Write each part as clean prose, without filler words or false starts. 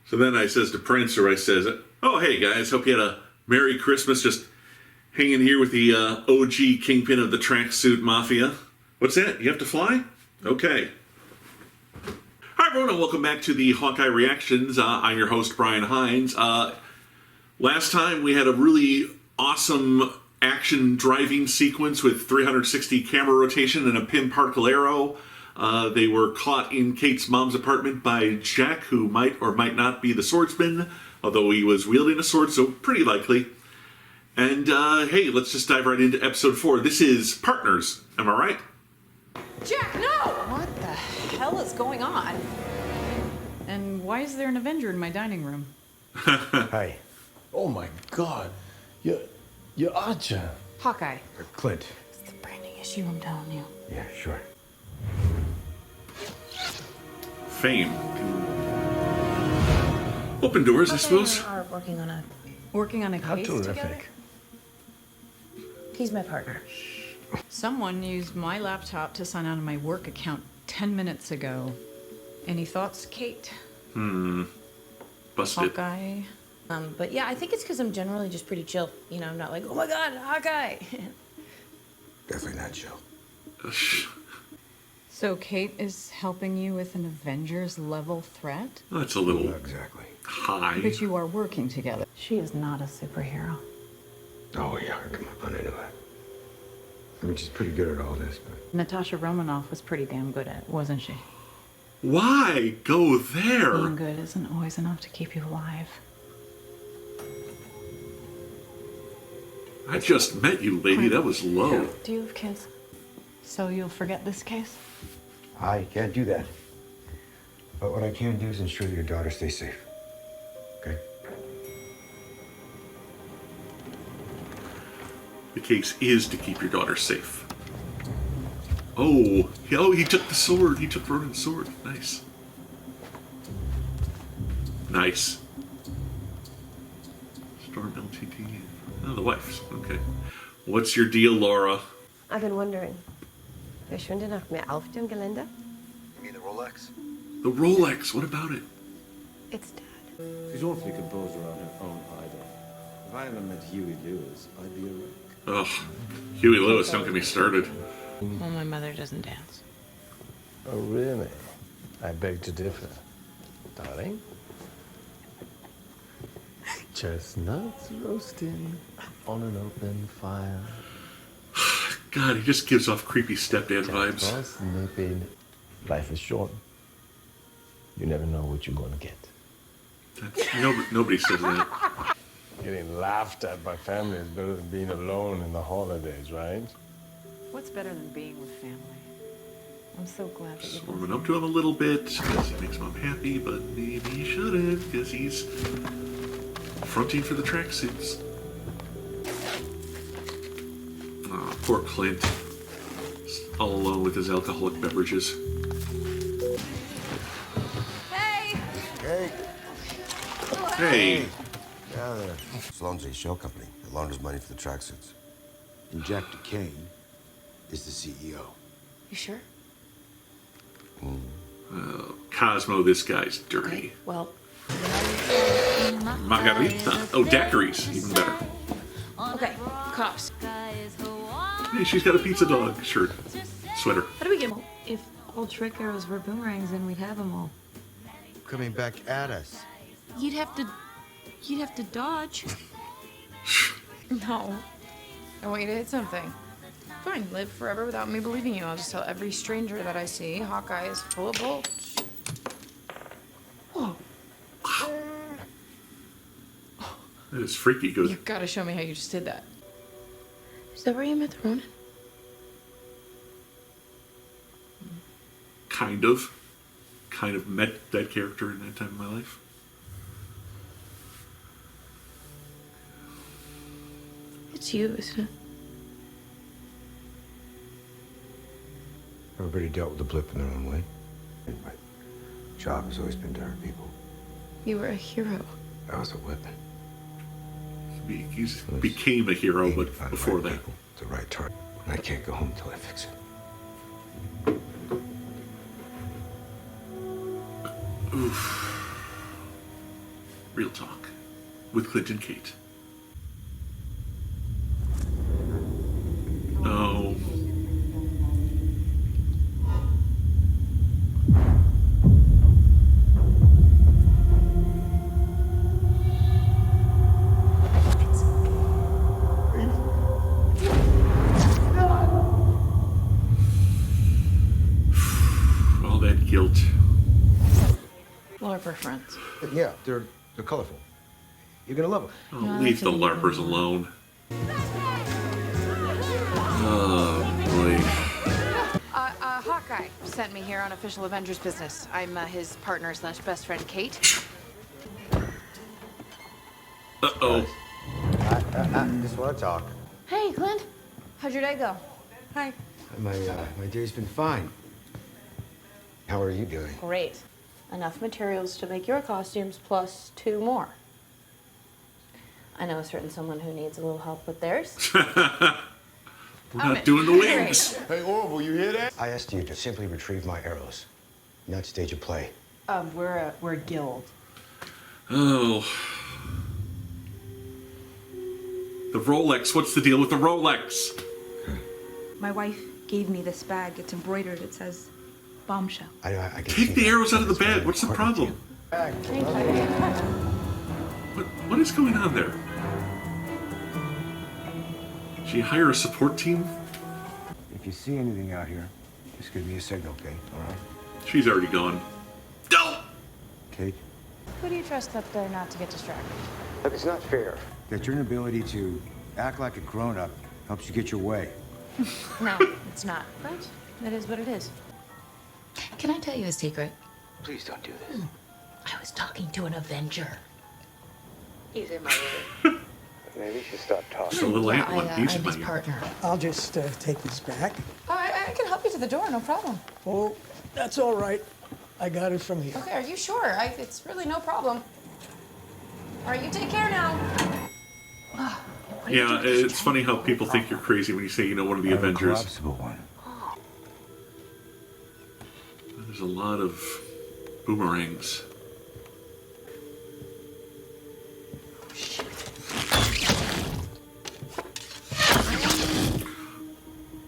So then I says to Prancer, I says, oh, hey, guys, hope you had a Merry Christmas just hanging here with the OG kingpin of the tracksuit mafia. What's that? You have to fly? Okay. Hi, everyone, and welcome back to the Hawkeye Reactions. I'm your host, Brian Heinz. Last time we had a really awesome action driving sequence with 360 camera rotation and a pin particle arrow. They were caught in Kate's mom's apartment by Jack, who might or might not be the swordsman, although he was wielding a sword, so pretty likely. And hey, let's just dive right into episode 4. This is Partners. Am I right? Jack, no! What the hell is going on? And why is there an Avenger in my dining room? Hi. Oh my God. You're Archer. Hawkeye. Clint. It's the branding issue, I'm telling you. Yeah, sure. Fame. Open doors, I suppose. Are working on a How case terrific. together. He's my partner. Someone used my laptop to sign out of my work account 10 minutes ago. Any thoughts, Kate? Busted. Hawkeye? But yeah, I think it's because I'm generally just pretty chill. You know, I'm not like, oh my God, Hawkeye. Definitely not chill. So Kate is helping you with an Avengers level threat? That's a little Not exactly. high. But you are working together. She is not a superhero. Oh yeah, come on, I know that. I mean, she's pretty good at all this, but Natasha Romanoff was pretty damn good at it, wasn't she? Why go there? Being good isn't always enough to keep you alive. I just met you, lady. That was low. Do you have kids? So you'll forget this case? I can't do that. But what I can do is ensure that your daughter stays safe. Okay? The case is to keep your daughter safe. Oh, he took the sword. He took Ronan's sword. Nice. Nice. Storm LTT. Oh, the wife's. Okay. What's your deal, Laura? I've been wondering. Verschwinde nach mehr auf dem Gelände? You mean the Rolex? The Rolex. What about it? It's Dad. She's awfully composed around her own idol. If I ever met Huey Lewis, I'd be a wreck. Ugh. Huey Lewis, don't get me started. Well, my mother doesn't dance. Oh, really? I beg to differ. Darling? Chestnuts roasting on an open fire. God, he just gives off creepy stepdad vibes. Boss nipping. Life is short. You never know what you're going to get. Nobody says that. Getting laughed at by family is better than being alone in the holidays, right? What's better than being with family? I'm so glad that you're Warming up to him a little bit because he makes mom happy, but maybe he shouldn't because he's fronting for the tracksuits. Oh, poor Clint. All alone with his alcoholic beverages. Hey! Hey, Hey! yeah, there. Sloan's a show company. It launders money for the tracksuits. And Jack DeCane is the CEO. You sure? Cosmo, this guy's dirty. Okay, well. Margarita. Oh, daiquiris. Even better. Okay, cops. Hey, she's got a pizza dog shirt. Sweater. How do we get them? If all trick arrows were boomerangs, then we'd have them all. Coming back at us. You'd have to dodge. No. I want you to hit something. Fine, live forever without me believing you. I'll just tell every stranger that I see Hawkeye is full of bolts. Whoa. That is freaky. Goes. You gotta show me how you just did that. Is that where you met the Ronin? Kind of met that character in that time of my life. It's you, isn't it? Everybody dealt with the blip in their own way. My job has always been to hurt people. You were a hero. That was a weapon. He became a hero, but Find the before right that. people, the right target. And I can't go home until I fix it. Oof. Real Talk with Clint and Kate. Oh. All that guilt. LARPer friends. Yeah, they're colorful. You're gonna love them. Oh, No, leave the I think LARPers alone. Oh, boy. Hawkeye sent me here on official Avengers business. I'm his partner / best friend, Kate. Uh-oh. Just want to talk. Hey, Clint. How'd your day go? Hi. My day's been fine. How are you doing? Great. Enough materials to make your costumes plus 2 more. I know a certain someone who needs a little help with theirs. We're not doing the wings. Hey, Orville, you hear that? I asked you to simply retrieve my arrows, not stage a play. We're a guild. Oh. The Rolex. What's the deal with the Rolex? My wife gave me this bag. It's embroidered. It says bombshell. I can Take see the that. arrows out of the It's very bag. What's the important problem? to you. What is going on there? Did she hire a support team? If you see anything out here, just give me a signal, okay? All right? She's already gone. Don't! Kate? Who do you trust up there not to get distracted? Look, it's not fair that your inability to act like a grown-up helps you get your way. No, it's not. But it is what it is. Can I tell you a secret? Please don't do this. I was talking to an Avenger. He's in my ear. Maybe you should stop talking. Just a little ant one. He's I'm in his my ear. partner. I'll just take this back. I can help you to the door, no problem. Oh, that's all right. I got it from here. Okay, are you sure? It's really no problem. All right, you take care now. Yeah, it's funny how people think you're crazy when you say you know one of the Avengers. Collapsible one. There's a lot of boomerangs.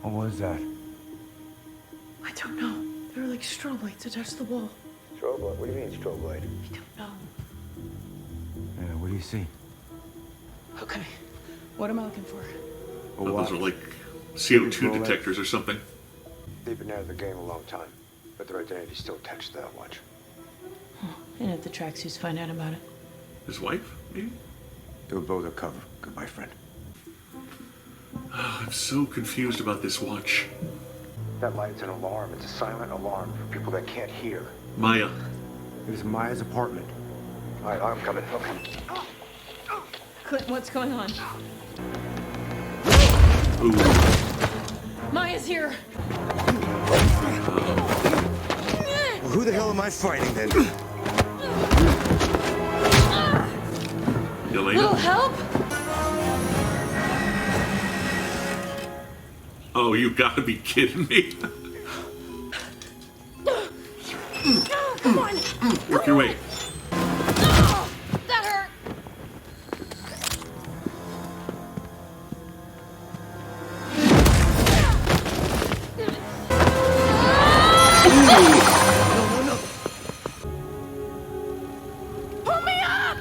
What was that? I don't know. They were like strobe lights attached to the wall. Strobe light? What do you mean strobe light? I don't know. Yeah, what do you see? Okay. What am I looking for? Oh, those are like CO2 detectors or something. They've been out of the game a long time, but their identity's still attached to that watch. And if the tracksuits find out about it? His wife, maybe? They'll blow their cover. Goodbye, friend. Oh, I'm so confused about this watch. That light's an alarm. It's a silent alarm for people that can't hear. Maya. It is Maya's apartment. All right, I'm coming. Okay. Clint, what's going on? Ooh. Maya's here. Well, who the hell am I fighting then? Little Little help? Oh, you gotta be kidding me. Come on. Work your way. That hurt. Pull me up!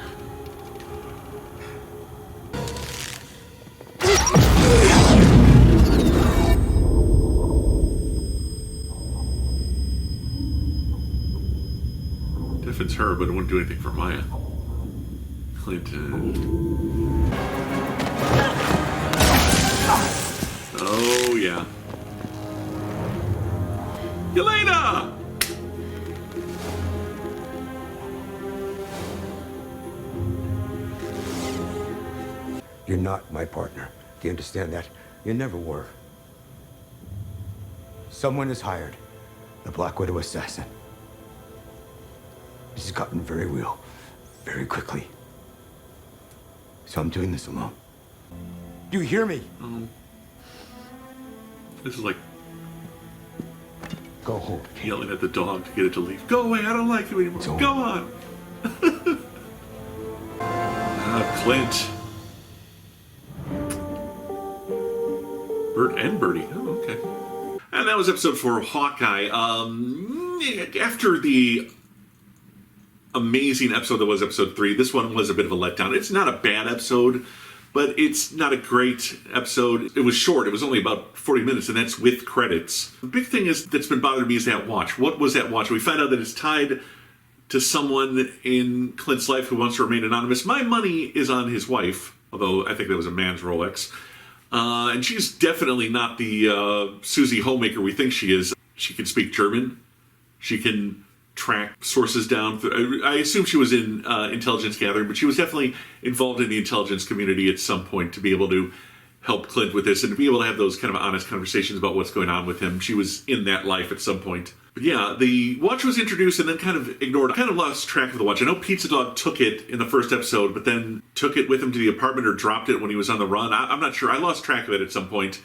If it's her, but it wouldn't do anything for Maya. Clinton. Oh, yeah. Yelena! You're not my partner. Do you understand that? You never were. Someone is hired. The Black Widow assassin. This has gotten very real, very quickly. So I'm doing this alone. You hear me? This is like Go home. yelling at the dog to get it to leave. Go away, I don't like you anymore. Don't. Go on. Clint. Bert and Bertie. Oh, okay. And that was episode 4 of Hawkeye. After the amazing episode that was episode 3, this one was a bit of a letdown. It's not a bad episode, but it's not a great episode. It was short. It was only about 40 minutes, and that's with credits. The big thing that's been bothering me is that watch. What was that watch? We find out that it's tied to someone in Clint's life who wants to remain anonymous. My money is on his wife, although I think that was a man's Rolex. And she's definitely not the Susie Homemaker we think she is. She can speak German. She can track sources down. I assume she was in intelligence gathering, but she was definitely involved in the intelligence community at some point to be able to help Clint with this and to be able to have those kind of honest conversations about what's going on with him. She was in that life at some point. But yeah, the watch was introduced and then kind of ignored. I kind of lost track of the watch. I know Pizza Dog took it in the first episode, but then took it with him to the apartment or dropped it when he was on the run. I'm not sure. I lost track of it at some point.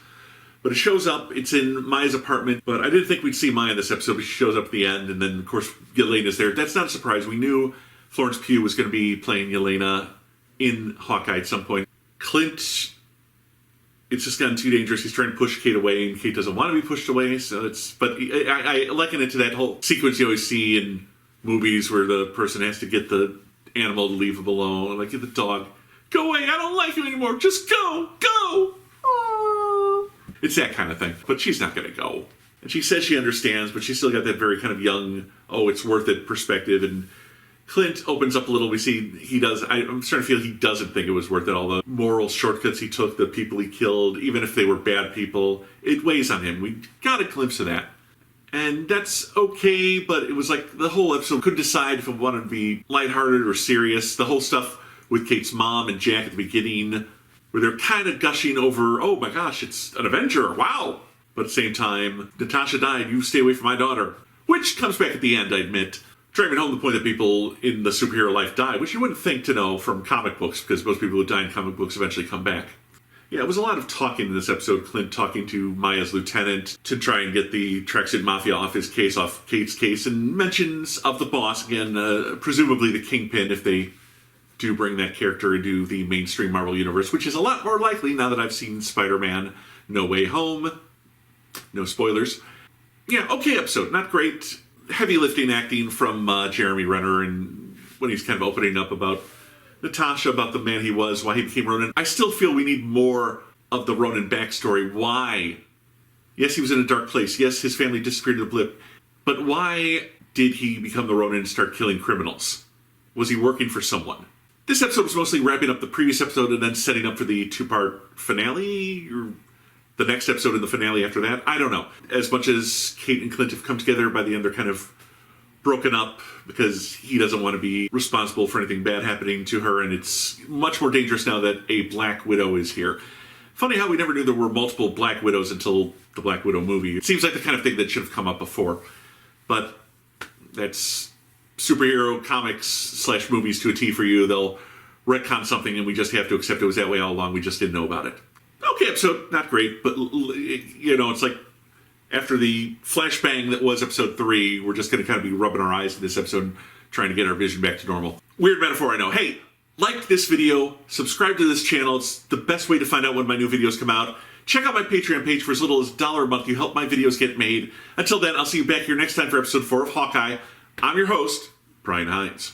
But it shows up. It's in Maya's apartment. But I didn't think we'd see Maya in this episode, but she shows up at the end. And then, of course, Yelena's there. That's not a surprise. We knew Florence Pugh was going to be playing Yelena in Hawkeye at some point. Clint, it's just gotten too dangerous. He's trying to push Kate away, and Kate doesn't want to be pushed away. So but I liken it to that whole sequence you always see in movies where the person has to get the animal to leave him alone. Like, get the dog, go away, I don't like him anymore. Just go. It's that kind of thing. But she's not going to go. And she says she understands, but she's still got that very kind of young, oh, it's worth it perspective. And Clint opens up a little. We see he does. I'm starting to feel he doesn't think it was worth it. All the moral shortcuts he took, the people he killed, even if they were bad people, it weighs on him. We got a glimpse of that. And that's okay, but it was like the whole episode couldn't decide if it wanted to be lighthearted or serious. The whole stuff with Kate's mom and Jack at the beginning, where they're kind of gushing over, oh my gosh, it's an Avenger, wow. But at the same time, Natasha died, you stay away from my daughter. Which comes back at the end, I admit. Driving home the point that people in the superhero life die, which you wouldn't think to know from comic books, because most people who die in comic books eventually come back. Yeah, it was a lot of talking in this episode. Clint talking to Maya's lieutenant to try and get the Tracksuit Mafia off his case, off Kate's case, and mentions of the boss, again, presumably the Kingpin, if they do bring that character into the mainstream Marvel Universe, which is a lot more likely now that I've seen Spider-Man No Way Home. No spoilers. Yeah, okay episode. Not great. Heavy lifting acting from Jeremy Renner, and when he's kind of opening up about Natasha, about the man he was, why he became Ronin. I still feel we need more of the Ronin backstory. Why? Yes, he was in a dark place. Yes, his family disappeared in a blip. But why did he become the Ronin and start killing criminals? Was he working for someone? This episode was mostly wrapping up the previous episode and then setting up for the two-part finale, or the next episode and the finale after that. I don't know. As much as Kate and Clint have come together, by the end they're kind of broken up because he doesn't want to be responsible for anything bad happening to her, and it's much more dangerous now that a Black Widow is here. Funny how we never knew there were multiple Black Widows until the Black Widow movie. It seems like the kind of thing that should have come up before. But that's superhero comics / movies to a T for you. They'll retcon something and we just have to accept it was that way all along. We just didn't know about it. Okay episode, not great, but it's like after the flashbang that was episode 3, we're just going to kind of be rubbing our eyes in this episode and trying to get our vision back to normal. Weird metaphor, I know. Hey, like this video, subscribe to this channel. It's the best way to find out when my new videos come out. Check out my Patreon page for as little as $1 a month. You help my videos get made. Until then, I'll see you back here next time for episode 4 of Hawkeye. I'm your host, Brian Heinz.